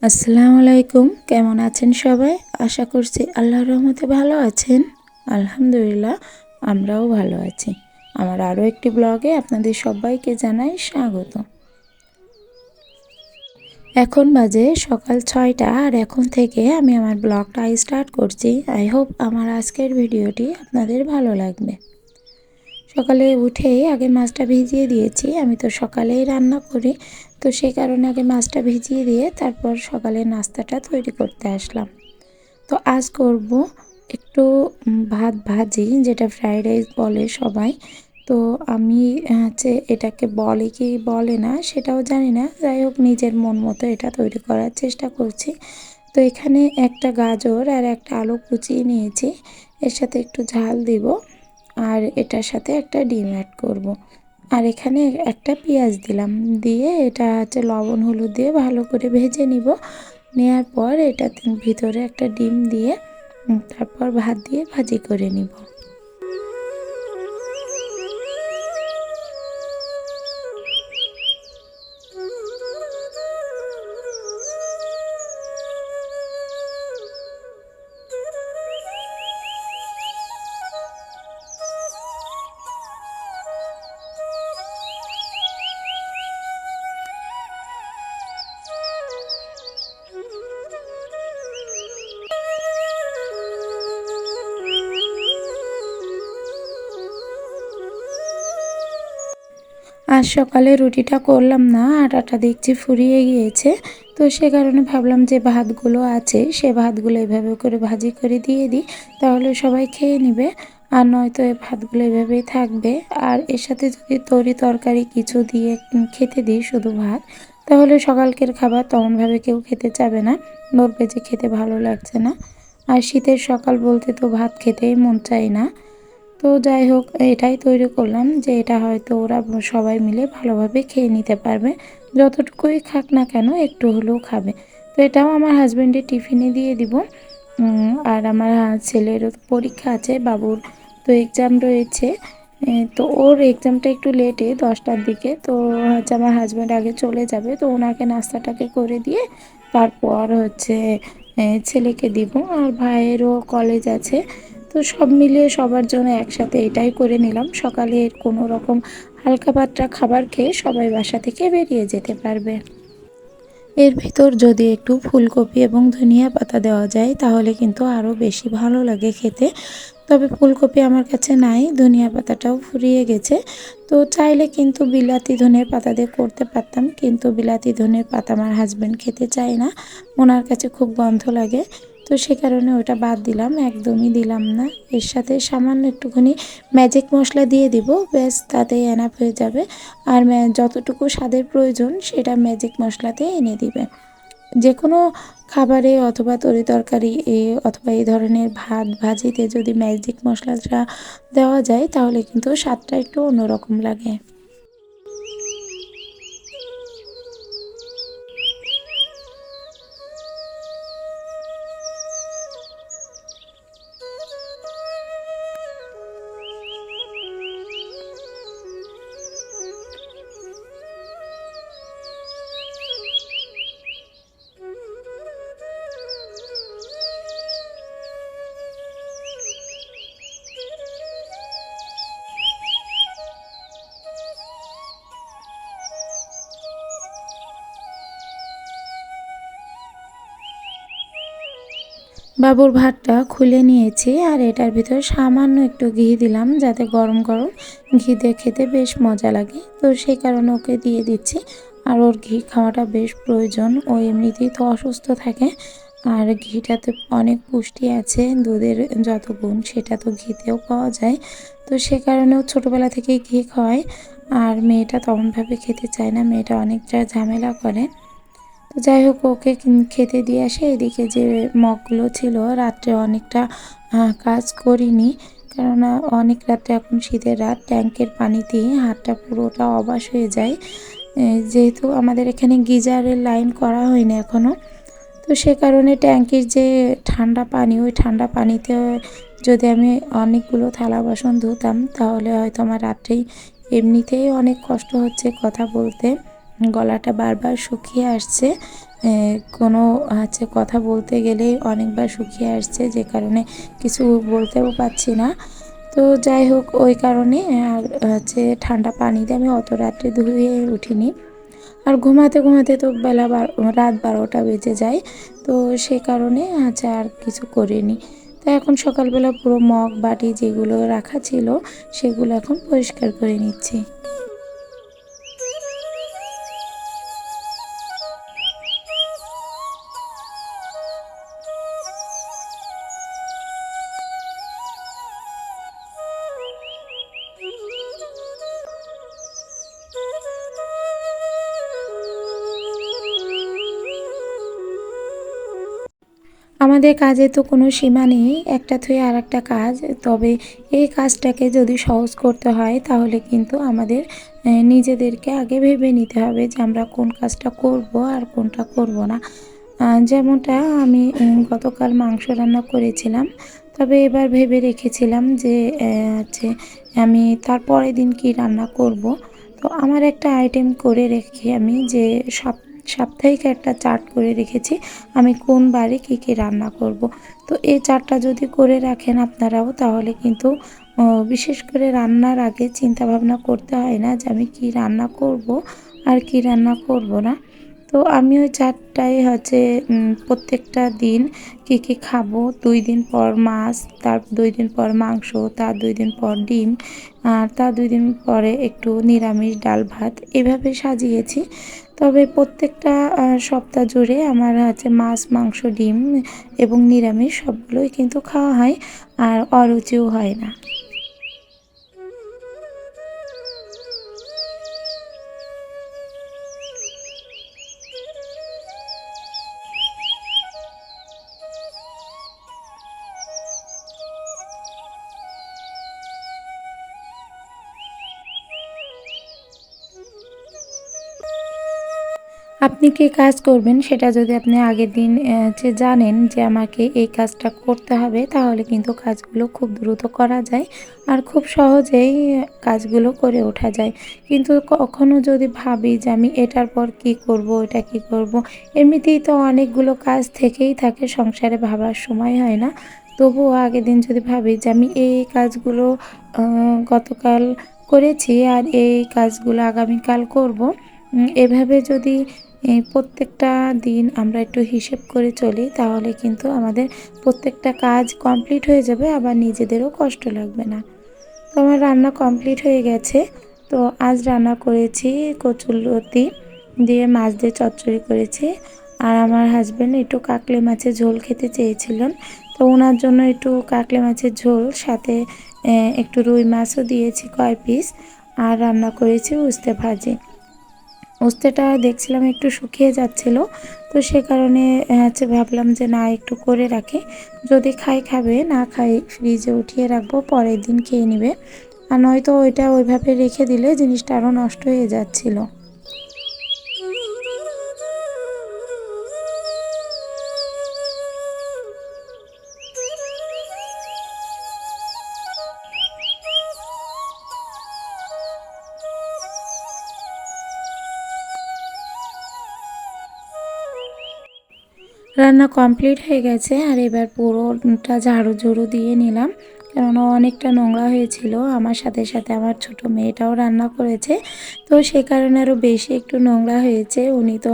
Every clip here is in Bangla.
আসসালামু আলাইকুম। কেমন আছেন সবাই? আশা করছি আল্লাহর রহমতে ভালো আছেন। আলহামদুলিল্লাহ, আমরাও ভালো আছি। আমার আরও একটি ব্লগে আপনাদের সবাইকে জানাই স্বাগত। এখন বাজে সকাল 6টা আর এখন থেকে আমি আমার ব্লগটা স্টার্ট করছি। আই হোপ আমার আজকের ভিডিওটি আপনাদের ভালো লাগবে। সকালে উঠেই আগে মাছটা ভিজিয়ে দিয়েছি। আমি তো সকালেই রান্না করি, তো সেই কারণে আগে মাছটা ভিজিয়ে দিয়ে তারপর সকালে নাস্তাটা তৈরি করতে আসলাম। তো আজ করব একটু ভাত ভাজি, যেটা ফ্রাইড রাইস বলে সবাই। তো আমি এটাকে বলে কি বলে না সেটাও জানি না। যাই হোক, নিজের মন মতো এটা তৈরি করার চেষ্টা করছি। তো এখানে একটা গাজর আর একটা আলু কুচিয়ে নিয়েছি, এর সাথে একটু ঝাল দিব আর এটার সাথে একটা ডিম অ্যাড করব। আর এখানে একটা পেঁয়াজ দিলাম, দিয়ে এটা লবণ হলুদ দিয়ে ভালো করে ভেজে নিব। নেওয়ার পর এটার ভিতরে একটা ডিম দিয়ে তারপর ভাত দিয়ে ভাজি করে নিব। আজ সকালে রুটিটা করলাম না, আটাটা দেখছি ফুরিয়ে গিয়েছে। তো সে কারণে ভাবলাম যে ভাতগুলো আছে সে ভাতগুলো এভাবে করে ভাজি করে দিয়ে দিই, তাহলে সবাই খেয়ে নেবে। আর নয়তো এই ভাতগুলো এভাবেই থাকবে। আর এর সাথে যদি তরকারি কিছু দিয়ে খেতে দিই শুধু ভাত, তাহলে সকালকের খাবার তেমনভাবে কেউ খেতে চাবে না, বলবে যে খেতে ভালো লাগছে না। আর শীতের সকাল বলতে তো ভাত খেতেই মন চায় না। তো যাই হোক, এটাই তৈরি করলাম যে এটা হয়তো ওরা সবাই মিলে ভালোভাবে খেয়ে নিতে পারবে। যতটুকুই খাক না কেন একটু হলেও খাবে। তো এটাও আমার হাজব্যান্ডের টিফিনে দিয়ে দিব। আর আমার ছেলের পরীক্ষা আছে, বাবুর তো এক্সাম রয়েছে। তো ওর এক্সামটা একটু লেটে 10টার দিকে। তো আমার হাজব্যান্ড আগে চলে যাবে, তো ওনাকে নাস্তাটাকে করে দিয়ে তারপর ছেলেকে দিব। আর ভাইয়েরও কলেজ আছে। তো সব মিলিয়ে সবার জন্য একসাথে এটাই করে নিলাম। সকালে কোনো রকম হালকা পাতলা খাবার খেয়ে সবাই বাসা থেকে বেরিয়ে যেতে পারবে। এর ভিতর যদি একটু ফুলকপি এবং ধনিয়া পাতা দেওয়া যায় তাহলে কিন্তু আরও বেশি ভালো লাগে খেতে। তবে ফুলকপি আমার কাছে নাই, ধনিয়া পাতাটাও ফুরিয়ে গেছে। তো চাইলে কিন্তু বিলাতি ধনের পাতা দিয়ে করতে পারতাম, কিন্তু বিলাতি ধনের পাতা আমার হাজব্যান্ড খেতে চায় না, ওনার কাছে খুব গন্ধ লাগে। তো সে কারণে ওটা বাদ দিলাম, একদমই দিলাম না। এর সাথে সামান্য একটুখানি ম্যাজিক মশলা দিয়ে দিব, ব্যাস তাতেই এনাফ হয়ে যাবে। আর যতটুকু স্বাদের প্রয়োজন সেটা ম্যাজিক মশলাতে এনে দিবে। যে কোনো খাবারে অথবা তরকারি অথবা এই ধরনের ভাত ভাজিতে যদি ম্যাজিক মশলাটা দেওয়া যায় তাহলে কিন্তু স্বাদটা একটু অন্যরকম লাগে। বাবুর ভাতটা খুলে নিয়েছি আর এটার ভিতরে সামান্য একটু ঘি দিলাম, যাতে গরম গরম ঘি দিয়ে খেতে বেশ মজা লাগে। তো সেই কারণে ওকে দিয়ে দিচ্ছি। আর ওর ঘি খাওয়াটা বেশ প্রয়োজন, ও এমনিতেই তো অসুস্থ থাকে। আর ঘিটাতে অনেক পুষ্টি আছে, দুধের যত গুণ সেটা তো ঘিতেও পাওয়া যায়। তো সে কারণেও ছোটোবেলা থেকেই ঘি খাওয়ায়। আর মেয়েটা তেমনভাবে খেতে চায় না, মেয়েটা অনেকটা ঝামেলা করে। তো যাই হোক, ওকে খেতে দিয়ে আসে। এদিকে যে মগগুলো ছিল, রাত্রে অনেকটা কাজ করিনি, কেননা অনেক রাত্রে, এখন শীতের রাত, ট্যাঙ্কের পানিতেই হাতটা পুরোটা অবশ হয়ে যায়। যেহেতু আমাদের এখানে গিজারের লাইন করা হয়নি এখনও, তো সে কারণে ট্যাঙ্কির যে ঠান্ডা পানি, ওই ঠান্ডা পানিতে যদি আমি অনেকগুলো থালা বাসন ধুতাম তাহলে হয়তো আমার রাত্রেই এমনিতেই অনেক কষ্ট হচ্ছে কথা বলতে, গলাটা বারবার শুকিয়ে আসছে। কোনো কথা বলতে গেলেই অনেকবার শুকিয়ে আসছে, যে কারণে কিছু বলতেও পারছি না। তো যাই হোক, ওই কারণে আর ঠান্ডা পানিতে আমি অত রাত্রে ধুয়ে উঠিনি। আর ঘুমাতে ঘুমাতে তো রাত 12টা বেজে যায়। তো সে কারণে আর কিছু করিনি। তো এখন সকালবেলা পুরো মগ বাটি যেগুলো রাখা ছিল সেগুলো এখন পরিষ্কার করে নিচ্ছি। আমাদের কাজে তো কোনো সীমা নেই, একটা থেকে আর একটা কাজ। তবে এই কাজটাকে যদি সহজ করতে হয় তাহলে কিন্তু আমাদের নিজেদেরকে আগে ভেবে নিতে হবে যে আমরা কোন কাজটা করব আর কোনটা করব না। যেমনটা আমি গতকাল মাংস রান্না করেছিলাম, তবে এবার ভেবে রেখেছিলাম যে আমি তার পরের দিন কি রান্না করব। তো আমার একটা আইটেম করে রেখে আমি যে সাপ্তাহিক একটা চার্ট করে রেখেছি আমি কোন বারে কী কী রান্না করব। তো এই চার্টটা যদি করে রাখেন আপনারাও, তাহলে কিন্তু বিশেষ করে রান্নার আগে চিন্তা ভাবনা করতে হয় না যে আমি কী রান্না করব আর কি রান্না করব না। তো আমি ওই চারটায় প্রত্যেকটা দিন কী কী খাবো, 2 দিন পর মাছ, তার 2 দিন পর মাংস, তার 2 দিন পর ডিম, আর তার 2 দিন পরে একটু নিরামিষ ডাল ভাত, এভাবে সাজিয়েছি। তবে প্রত্যেকটা সপ্তাহ জুড়ে আমার মাছ, মাংস, ডিম এবং নিরামিষ সবগুলোই কিন্তু খাওয়া হয়, আর অরুচিও হয় না। আপনি কি কাজ করবেন সেটা যদি আপনি আগের দিন জানেন যে আমাকে এই কাজটা করতে হবে, তাহলে কিন্তু কাজগুলো খুব দ্রুত করা যায় আর খুব সহজেই কাজগুলো করে ওঠা যায়। কিন্তু কখনো যদি ভাবি যে আমি এটার পর কি করব, এটা কি করব, এমনিতেই তো অনেকগুলো কাজ থেকেই থাকে, সংসারে ভাবার সময় হয় না। তবুও আগের দিন যদি ভাবি যে আমি এই কাজগুলো গতকাল করেছি আর এই কাজগুলো আগামীকাল করব, এভাবে যদি প্রত্যেকটা দিন আমরা একটু হিসেব করে চলি, তাহলে কিন্তু আমাদের প্রত্যেকটা কাজ কমপ্লিট হয়ে যাবে, আবার নিজেদেরও কষ্ট লাগবে না। তো আমার রান্না কমপ্লিট হয়ে গেছে। তো আজ রান্না করেছি কচুরলতি দিয়ে মাছ দিয়ে চচ্চড়ি করেছি। আর আমার হাজব্যান্ড একটু কাকলে মাছের ঝোল খেতে চেয়েছিলেন, তো ওনার জন্য একটু কাকলে মাছের ঝোল, সাথে একটু রুই মাছও দিয়েছি কয় পিস। আর রান্না করেছি উস্তে ভাজি। উস্তেটা দেখছিলাম একটু শুকিয়ে যাচ্ছিল, তো সে কারণে ভাবলাম যে না, একটু করে রাখি, যদি খাবে, না খাই ফ্রিজে উঠিয়ে রাখবো, পরের দিন খেয়ে নেবে। আর নয়তো ওইটা ওইভাবে রেখে দিলে জিনিসটা আরও নষ্ট হয়ে যাচ্ছিল। রান্না কমপ্লিট হয়ে গেছে, আর এবার পুরোটা ঝাড়ু দিয়ে নিলাম, কেননা অনেকটা নোংরা হয়েছিল। আমার সাথে সাথে আমার ছোট মেয়েটাও রান্না করেছে, তো সে কারণে আরও বেশি একটু নোংরা হয়েছে। উনি তো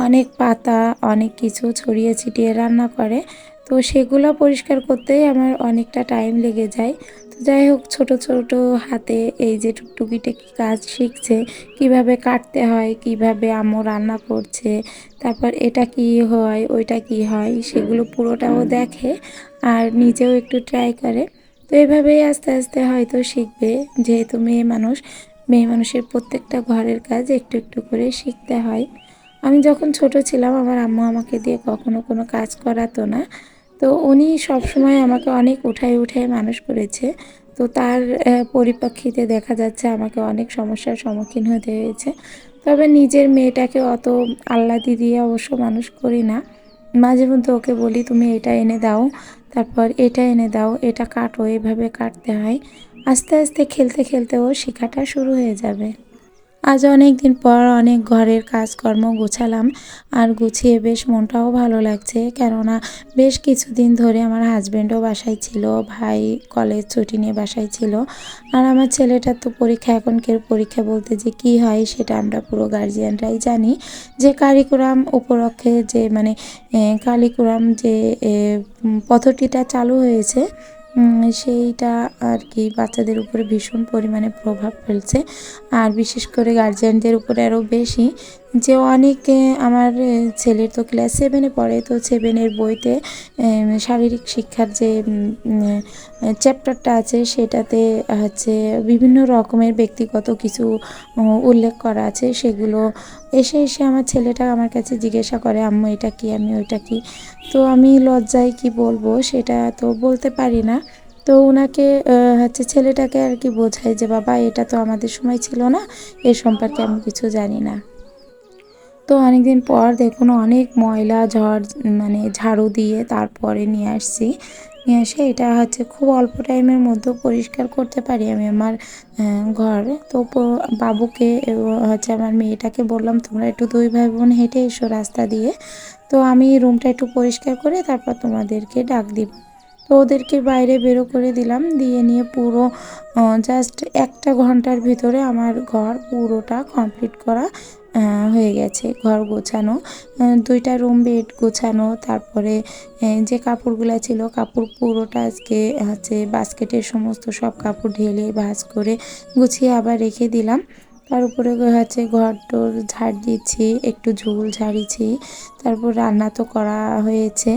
অনেক পাতা, অনেক কিছু ছড়িয়ে ছিটিয়ে রান্না করে, তো সেগুলো পরিষ্কার করতেই আমার অনেকটা টাইম লেগে যায়। তো যাই হোক, ছোট ছোট হাতে এই যে টুকিটাকি কাজ শিখছে, কিভাবে কাটতে হয়, কিভাবে আম্মু রান্না করছে, তারপর এটা কি হয়, ওইটা কি হয়, সেগুলো পুরোটাও দেখে আর নিজেও একটু ট্রাই করে। তো এভাবেই আস্তে আস্তে হয়তো শিখবে, যেহেতু মেয়ে মানুষের প্রত্যেকটা ঘরের কাজ একটু একটু করে শিখতে হয়। আমি যখন ছোট ছিলাম আমার আম্মু আমাকে দিয়ে কখনো কোনো কাজ করাতো না, তো উনি সবসময় আমাকে অনেক উঠায় উঠায় মানুষ করেছে। তো তার পরিপ্রেক্ষিতে দেখা যাচ্ছে আমাকে অনেক সমস্যার সম্মুখীন হতে হয়েছে। তবে নিজের মেয়েটাকে অত আল্লাদি দিয়ে অবশ্য মানুষ করি না। মাঝে মধ্যে ওকে বলি তুমি এটা এনে দাও, তারপর এটা এনে দাও, এটা কাটো, এভাবে কাটতে হয়। আস্তে আস্তে খেলতে খেলতে ও শেখাটা শুরু হয়ে যাবে। আজ অনেক দিন পর অনেক ঘরের কাজকর্ম গোছালাম, আর গুছিয়ে বেশ মনটাও ভালো লাগছে। কেননা বেশ কিছুদিন ধরে আমার হাজব্যান্ডও বাসায় ছিল, ভাই কলেজ ছুটি নিয়ে বাসায় ছিল, আর আমার ছেলেটার তো পরীক্ষা। এখনকার পরীক্ষা বলতে যে কি হয় সেটা আমরা পুরো গার্জিয়ানরাই জানি। যে কারিকুলাম উপলক্ষে যে মানে কারিকুলাম যে পদ্ধতিটা চালু হয়েছে, সেইটা আর কি বাচ্চাদের উপরে ভীষণ পরিমাণে প্রভাব ফেলছে, আর বিশেষ করে গার্জিয়ানদের উপরে আরও বেশি। যে অনেকে আমার ছেলের তো ক্লাস 7-এ পড়ে, তো 7-এর বইতে শারীরিক শিক্ষার যে চ্যাপ্টারটা আছে সেটাতে হচ্ছে বিভিন্ন রকমের ব্যক্তিগত কিছু উল্লেখ করা আছে। সেগুলো এসে এসে আমার ছেলেটা আমার কাছে জিজ্ঞাসা করে, আম্মু এটা কি, আমি ওইটা কি। তো আমি লজ্জায় কি বলবো সেটা তো বলতে পারি না। তো ওনাকে হচ্ছে ছেলেটাকে আর কি বোঝাই যে বাবা এটা তো আমাদের সময় ছিল না, এর সম্পর্কে আমি কিছু জানি না। তো অনেকদিন পর দেখুন অনেক ময়লা মানে ঝাড়ু দিয়ে তারপরে নিয়ে আসছি। নিয়ে এসে এটা হচ্ছে খুব অল্প টাইমের মধ্যে পরিষ্কার করতে পারি আমি আমার ঘর। তো বাবুকে হচ্ছে আমার মেয়েটাকে বললাম তোমরা একটু 2 ভাই বোন হেঁটে এসো রাস্তা দিয়ে, তো আমি রুমটা একটু পরিষ্কার করে তারপর তোমাদেরকে ডাক দিব। তো ওদেরকে বাইরে বেরো করে দিলাম, দিয়ে নিয়ে পুরো জাস্ট 1 ঘন্টার ভিতরে আমার ঘর পুরোটা কমপ্লিট করা হয়ে গেছে। ঘর গোছানো, 2টা রুম বেড গোছানো, তারপরে যে কাপড়গুলো ছিল কাপড় পুরোটা আজকে হচ্ছে বাস্কেটের সমস্ত সব কাপড় ঢেলে ভাঁজ করে গুছিয়ে আবার রেখে দিলাম। তার উপরে হচ্ছে ঘর টর ঝাড় দিচ্ছি, একটু ঝুল ঝাড়িয়েছি, তারপর রান্না তো করা হয়েছে।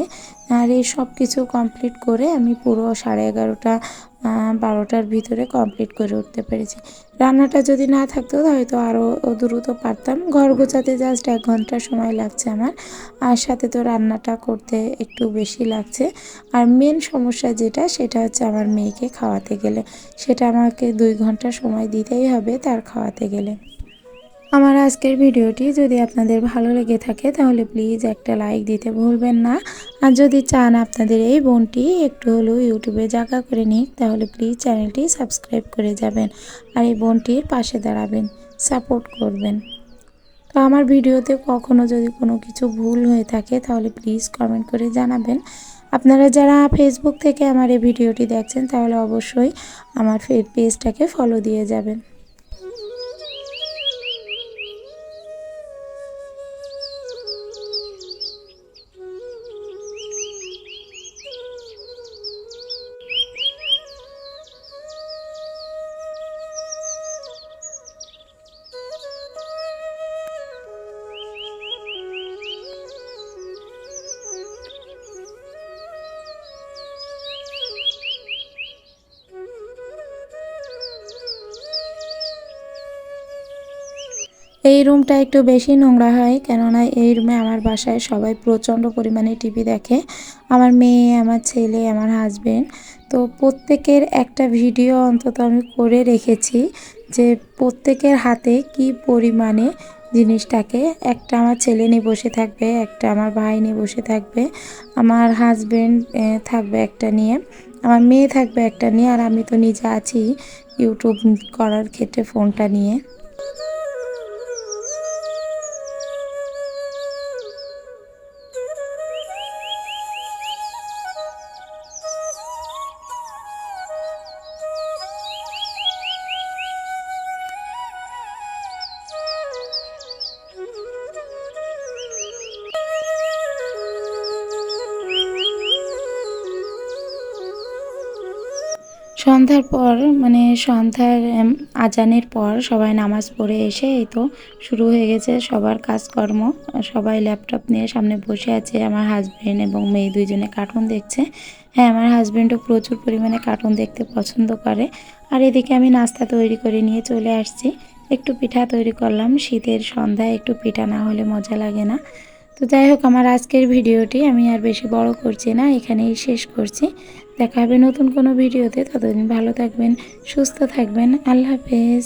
আর এই সব কিছু কমপ্লিট করে আমি পুরো 11:30 12টার ভিতরে কমপ্লিট করে উঠতে পেরেছি। রান্নাটা যদি না থাকতো হয়তো আরও দ্রুত পারতাম। ঘর গোছাতে জাস্ট 1 ঘন্টা সময় লাগছে আমার, আর সাথে তো রান্নাটা করতে একটু বেশি লাগছে। আর মেন সমস্যা যেটা সেটা হচ্ছে আমার মেয়েকে খাওয়াতে গেলে, সেটা আমাকে 2 ঘন্টা সময় দিতেই হবে তার খাওয়াতে গেলে। আমার আজকের ভিডিওটি যদি আপনাদের ভালো লেগে থাকে তাহলে প্লিজ একটা লাইক দিতে ভুলবেন না। আর যদি চান আপনাদের এই বোনটি একটু হলেও ইউটিউবে জায়গা করে নিক তাহলে প্লিজ চ্যানেলটি সাবস্ক্রাইব করে যাবেন, আর এই বোনটির পাশে দাঁড়াবেন, সাপোর্ট করবেন। তো আমার ভিডিওতে কখনো যদি কোনো কিছু ভুল হয়ে থাকে তাহলে প্লিজ কমেন্ট করে জানাবেন। আপনারা যারা ফেসবুক থেকে আমার এই ভিডিওটি দেখছেন তাহলে অবশ্যই আমার পেজটাকে ফলো দিয়ে যাবেন। এই রুমটা একটু বেশি নোংরা হয়, কেননা এই রুমে আমার বাসায় সবাই প্রচণ্ড পরিমাণে টিভি দেখে, আমার মেয়ে, আমার ছেলে, আমার হাজবেন্ড। তো প্রত্যেকের একটা ভিডিও অন্তত আমি করে রেখেছি যে প্রত্যেকের হাতে কি পরিমাণে জিনিসটাকে, একটা আমার ছেলে নিয়ে বসে থাকবে, একটা আমার ভাই নিয়ে বসে থাকবে, আমার হাজবেন্ড থাকবে একটা নিয়ে, আমার মেয়ে থাকবে একটা নিয়ে, আর আমি তো নিজে আছি ইউটিউব করার ক্ষেত্রে ফোনটা নিয়ে। সন্ধ্যার পর মানে সন্ধ্যার আজানের পর সবাই নামাজ পড়ে এসে এই তো শুরু হয়ে গেছে সবার কাজকর্ম। সবাই ল্যাপটপ নিয়ে সামনে বসে আছে, আমার হাজব্যান্ড এবং মেয়ে দুইজনে কার্টুন দেখছে। হ্যাঁ, আমার হাজব্যান্ডও প্রচুর পরিমাণে কার্টুন দেখতে পছন্দ করে। আর এদিকে আমি নাস্তা তৈরি করে নিয়ে চলে আসছি, একটু পিঠা তৈরি করলাম। শীতের সন্ধ্যায় একটু পিঠা না হলে মজা লাগে না। তো যাই হোক, আমার আজকের ভিডিওটি আমি আর বেশি বড় করছি না, এখানেই শেষ করছি। দেখা হবে নতুন কোনো ভিডিওতে, ততদিন ভালো থাকবেন, সুস্থ থাকবেন, আল্লাহ হাফেজ।